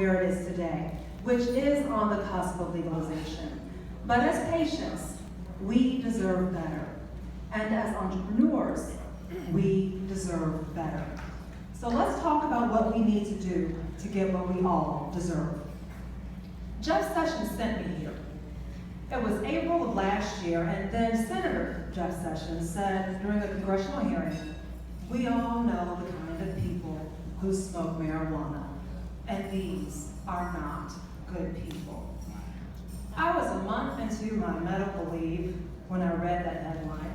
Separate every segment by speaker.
Speaker 1: where it is today, which is on the cusp of legalization. But as patients, we deserve better. And as entrepreneurs, we deserve better. So let's talk about what we need to do to get what we all deserve. Jeff Sessions sent me here. It was April of last year, and then Senator Jeff Sessions said during a congressional hearing, we all know the kind of people who smoke marijuana, and these are not good people. I was a month into my medical leave when I read that headline.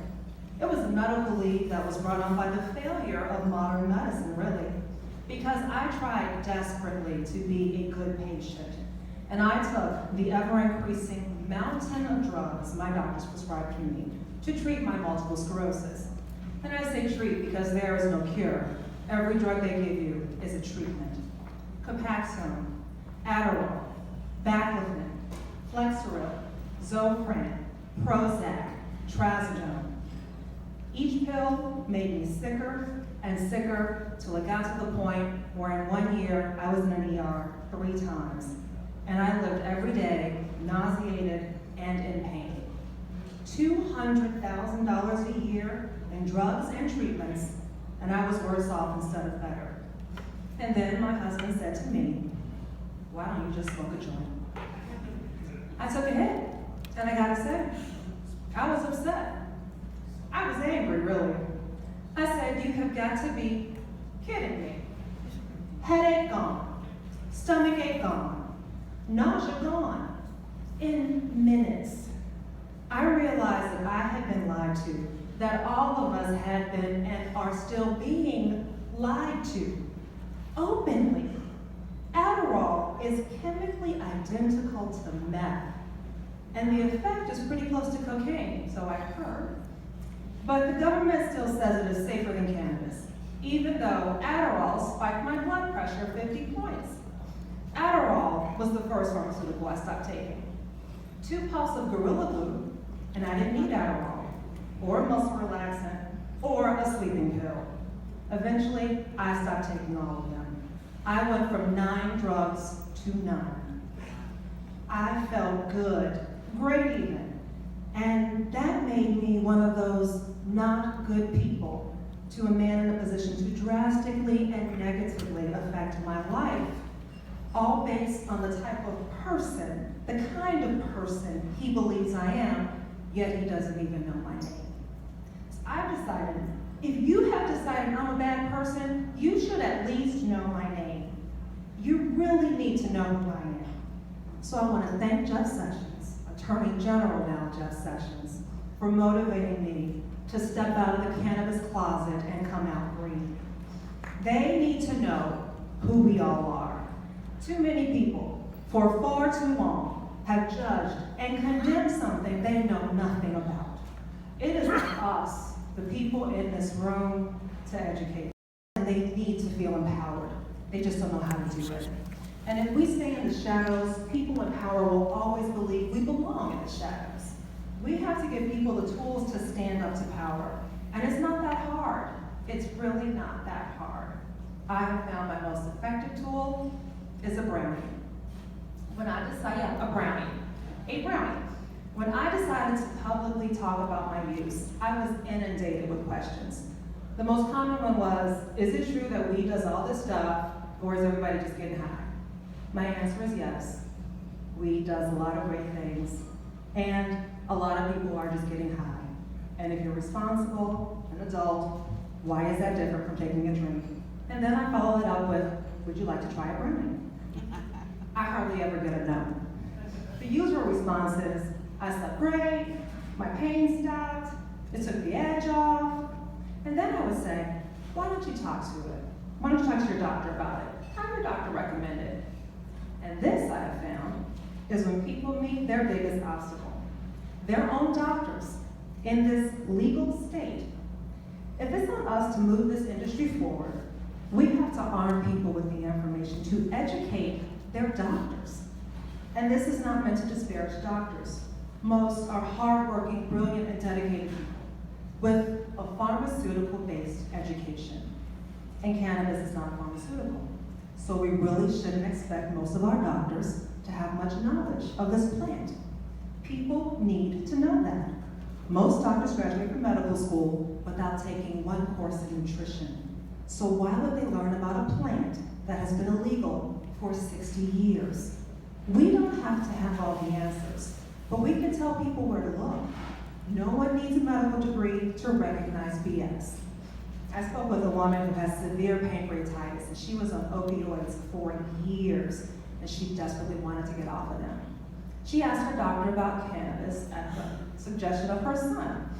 Speaker 1: It was a medical leave that was brought on by the failure of modern medicine, really, because I tried desperately to be a good patient. And I took the ever-increasing mountain of drugs my doctors prescribed to me to treat my multiple sclerosis. And I say treat because there is no cure. Every drug they give you is a treatment. Copaxone, Adderall, Baclofen, Flexeril, Zofran, Prozac, Trazodone. Each pill made me sicker and sicker till it got to the point where in 1 year I was in an ER 3 times. And I lived every day nauseated and in pain. $200,000 a year in drugs and treatments, and I was worse off instead of better. And then my husband said to me, why don't you just smoke a joint? I took a hit, and I gotta say, I was upset. I was angry, really. I said, you have got to be kidding me. Headache gone, stomach ache gone, nausea gone, in minutes. I realized that I had been lied to, that all of us had been and are still being lied to, openly. Adderall is chemically identical to meth, and the effect is pretty close to cocaine, so I've heard. But the government still says it is safer than cannabis, even though Adderall spiked my blood pressure 50 points. Adderall was the first pharmaceutical I stopped taking. 2 puffs of Gorilla Glue, and I didn't need Adderall, or a muscle relaxant, or a sleeping pill. Eventually, I stopped taking all of them. I went from 9 drugs to none. I felt good, great even, and that made me one of those not good people to a man in a position to drastically and negatively affect my life, all based on the type of person, the kind of person he believes I am, yet he doesn't even know my name. So I've decided, if you have decided I'm a bad person, you should at least know my name. You really need to know who I am. So I want to thank Jeff Sessions, Attorney General now Jeff Sessions, for motivating me to step out of the cannabis closet and come out green. They need to know who we all are. Too many people, for far too long, have judged and condemned something they know nothing about. It is us, the people in this room, to educate. And they need to feel empowered. They just don't know how to do it. And if we stay in the shadows, people in power will always believe we belong in the shadows. We have to give people the tools to stand up to power. And it's not that hard. It's really not that hard. I have found my most effective tool is a brownie. When I decided, a brownie. When I decided to publicly talk about my use, I was inundated with questions. The most common one was, is it true that weed does all this stuff, or is everybody just getting high? My answer is yes. Weed does a lot of great things, and a lot of people are just getting high. And if you're responsible, an adult, why is that different from taking a drink? And then I follow it up with, would you like to try a brownie? I hardly ever get a no. The usual response is, I slept great, my pain stopped, it took the edge off. And then I would say, why don't you talk to it? Why don't you talk to your doctor about it? Have your doctor recommend it. And this, I have found, is when people meet their biggest obstacle, their own doctors in this legal state. If it's on us to move this industry forward, we have to arm people with the information to educate their doctors. And this is not meant to disparage doctors. Most are hardworking, brilliant, and dedicated people with a pharmaceutical-based education. And cannabis is not a pharmaceutical. So we really shouldn't expect most of our doctors to have much knowledge of this plant. People need to know that. Most doctors graduate from medical school without taking one course in nutrition. So why would they learn about a plant that has been illegal for 60 years? We don't have to have all the answers, but we can tell people where to look. No one needs a medical degree to recognize BS. I spoke with a woman who has severe pancreatitis, and she was on opioids for years, and she desperately wanted to get off of them. She asked her doctor about cannabis at the suggestion of her son,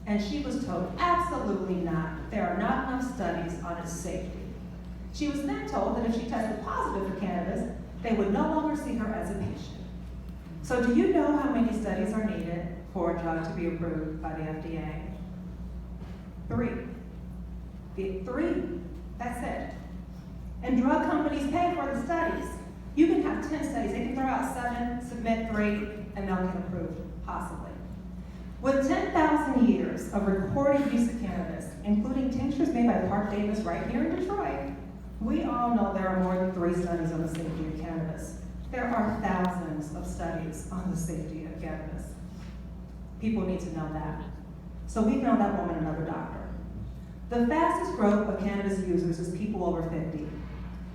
Speaker 1: and she was told, absolutely not. There are not enough studies on its safety. She was then told that if she tested positive for cannabis, they would no longer see her as a patient. So do you know how many studies are needed for a drug to be approved by the FDA? 3. That's it. And drug companies pay for the studies. You can have 10 studies. They can throw out 7, submit 3, and they'll get approved, possibly. With 10,000 years of recorded use of cannabis, including tinctures made by Park Davis right here in Detroit, we all know there are more than 3 studies on the safety of cannabis. There are thousands of studies on the safety of cannabis. People need to know that. So we found that woman another doctor. The fastest growth of cannabis users is people over 50.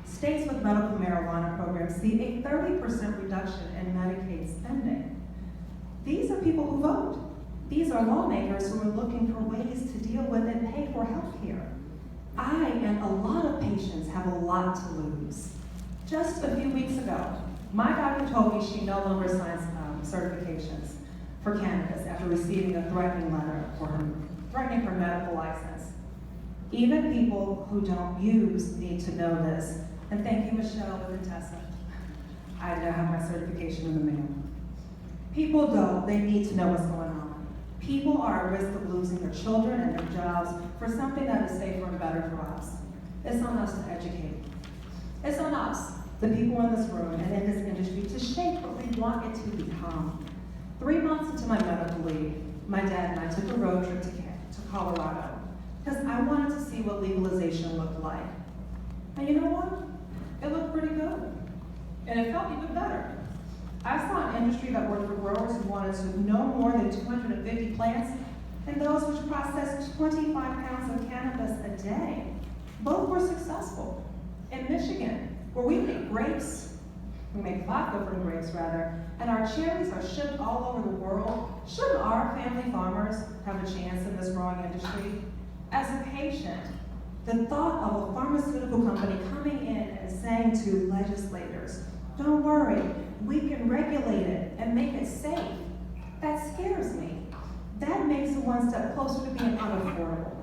Speaker 1: States with medical marijuana programs see a 30% reduction in Medicaid spending. These are people who vote. These are lawmakers who are looking for ways to deal with and pay for health care. I and a lot of patients have a lot to lose. Just a few weeks ago, my doctor told me she no longer signs certifications for cannabis after receiving a threatening letter threatening her medical license. Even people who don't use need to know this. And thank you, Michelle and Tessa. I now have my certification in the mail. People don't, they need to know what's going on. People are at risk of losing their children and their jobs for something that is safer and better for us. It's on us to educate. It's on us, the people in this room and in this industry, to shape what we want it to become. 3 months into my medical leave, my dad and I took a road trip to Colorado because I wanted to see what legalization looked like. And you know what? It looked pretty good. And it felt even better. I saw an industry that worked for growers who wanted to no more than 250 plants and those which processed 25 pounds of cannabis a day. Both were successful. In Michigan, where we make grapes, we make vodka from grapes rather, and our cherries are shipped all over the world, shouldn't our family farmers have a chance in this growing industry? As a patient, the thought of a pharmaceutical company coming in and saying to legislators, don't worry, we can regulate it and make it safe, that scares me. That makes it one step closer to being unaffordable.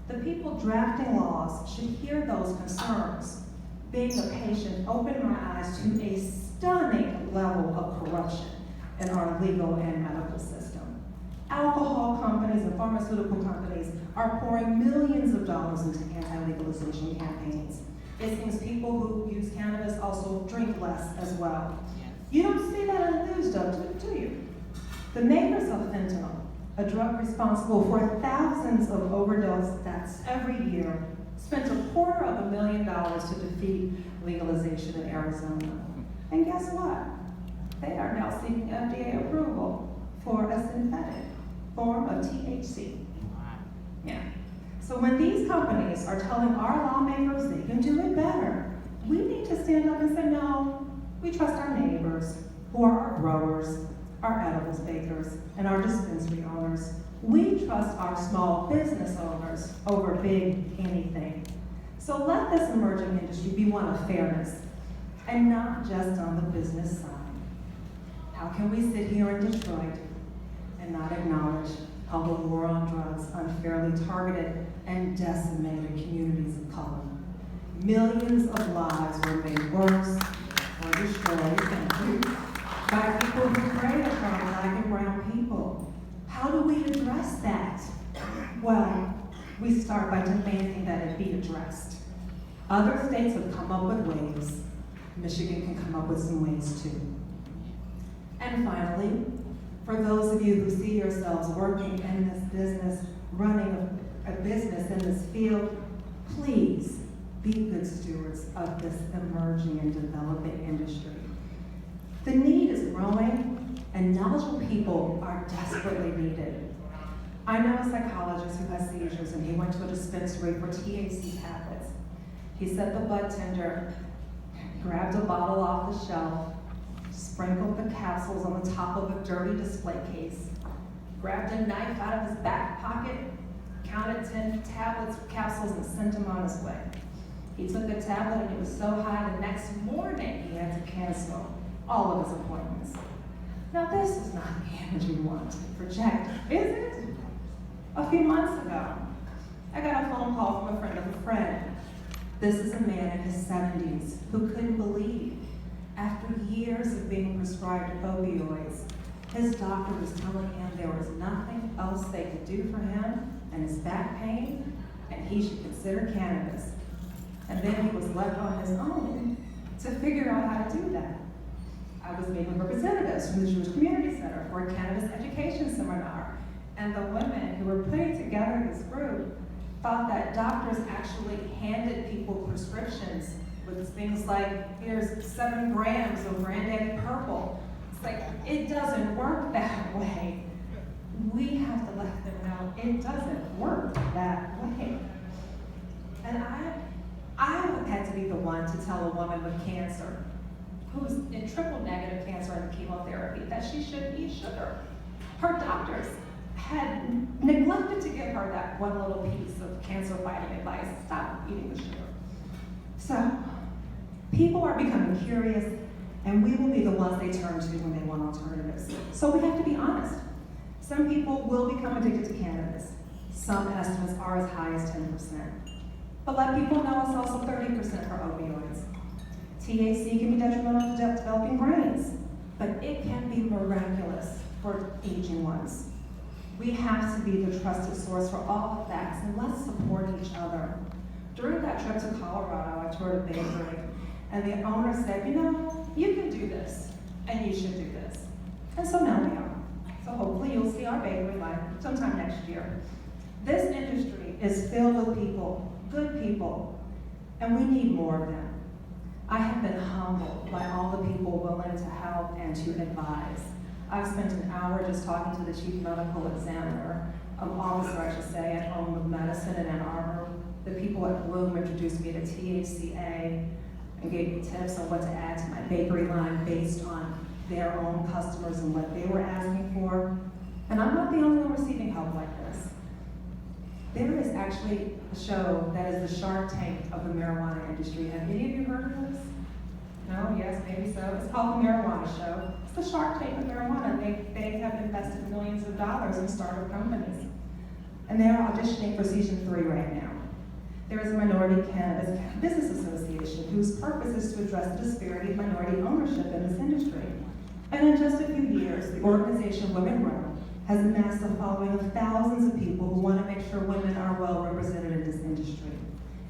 Speaker 1: The people drafting laws should hear those concerns. Being a patient opened my eyes to a stunning level of corruption in our legal and medical system. Alcohol companies and pharmaceutical companies are pouring millions of dollars into anti-legalization campaigns. It seems people who use cannabis also drink less as well. You don't see that on the news, do you? The makers of fentanyl, a drug responsible for thousands of overdose deaths every year, spent $250,000 to defeat legalization in Arizona. And guess what? They are now seeking FDA approval for a synthetic form of THC. Yeah. So when these companies are telling our lawmakers they can do it better, we need to stand up and say, no, we trust our neighbors, who are our growers, our edibles bakers, and our dispensary owners. We trust our small business owners over big anything. So let this emerging industry be one of fairness, and not just on the business side. How can we sit here in Detroit and not acknowledge how the war on drugs unfairly targeted and decimated communities of color? Millions of lives were made worse or destroyed by people who preyed upon Black and brown people. How do we address that? Well, we start by demanding that it be addressed. Other states have come up with ways. Michigan can come up with some ways too. And finally, for those of you who see yourselves working in this business, running a business in this field, please be good stewards of this emerging and developing industry. The need is growing, and knowledgeable people are desperately needed. I know a psychologist who has seizures, and he went to a dispensary for THC tablets. He set the bud tender, grabbed a bottle off the shelf, sprinkled the capsules on the top of a dirty display case, grabbed a knife out of his back pocket, counted 10 tablets, capsules, and sent him on his way. He took a tablet and it was so high the next morning he had to cancel all of his appointments. Now this is not the image we want to project, is it? A few months ago, I got a phone call from a friend of a friend. This is a man in his 70s who couldn't believe, after years of being prescribed opioids, his doctor was telling him there was nothing else they could do for him and his back pain, and he should consider cannabis. And then he was left on his own to figure out how to do that. I was meeting with representatives from the Jewish Community Center for a cannabis education seminar, and the women who were putting together this group thought that doctors actually handed people prescriptions with things like, here's 7 grams of Granddaddy Purple. It's like, it doesn't work that way. We have to let them know it doesn't work that way. And I had to be the one to tell a woman with cancer, who's in triple negative cancer and chemotherapy, that she shouldn't eat sugar. Her doctors had neglected to give her that one little piece of cancer fighting advice: stop eating the sugar. So, people are becoming curious, and we will be the ones they turn to when they want alternatives. So we have to be honest. Some people will become addicted to cannabis. Some estimates are as high as 10%. But let people know it's also 30% for opioids. THC can be detrimental to developing brains, but it can be miraculous for aging ones. We have to be the trusted source for all the facts, and let's support each other. During that trip to Colorado, I toured a bakery, and the owner said, you know, you can do this, and you should do this. And so now we are. So hopefully you'll see our bakery line sometime next year. This industry is filled with people, good people, and we need more of them. I have been humbled by all the people willing to help and to advise. I've spent an hour just talking to the chief medical examiner, officer I should say, at Home of Medicine in Ann Arbor. The people at Bloom introduced me to THCA and gave me tips on what to add to my bakery line based on their own customers and what they were asking for. And I'm not the only one receiving help like this. There is actually a show that is the Shark Tank of the marijuana industry. Have any of you heard of this? No? Yes, maybe so. It's called The Marijuana Show. It's the Shark Tank of marijuana. They have invested millions of dollars in startup companies. And they are auditioning for season 3 right now. There is a Minority Cannabis Business Association whose purpose is to address the disparity of minority ownership in this industry. And in just a few years, the organization Women Grow has amassed a following of thousands of people who want to make sure women are well represented in this industry.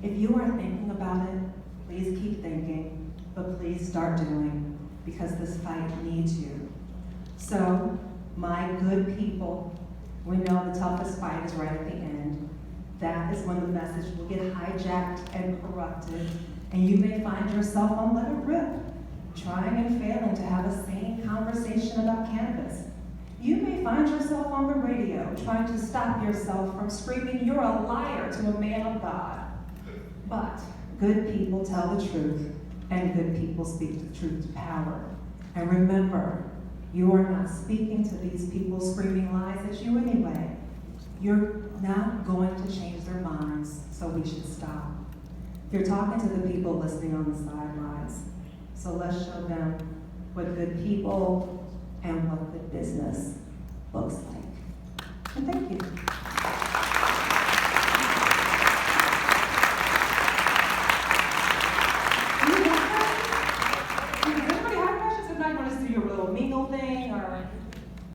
Speaker 1: If you are thinking about it, please keep thinking, but please start doing, because this fight needs you. So, my good people, we know the toughest fight is right at the end. That is when the message will get hijacked and corrupted, and you may find yourself on Let It Rip, trying and failing to have a sane conversation about cannabis. You may find yourself on the radio trying to stop yourself from screaming, "You're a liar," to a man of God. But good people tell the truth, and good people speak the truth to power. And remember, you are not speaking to these people screaming lies at you anyway. You're not going to change their minds, so we should stop. You're talking to the people listening on the sidelines. So let's show them what good people and what good business looks like. And thank you.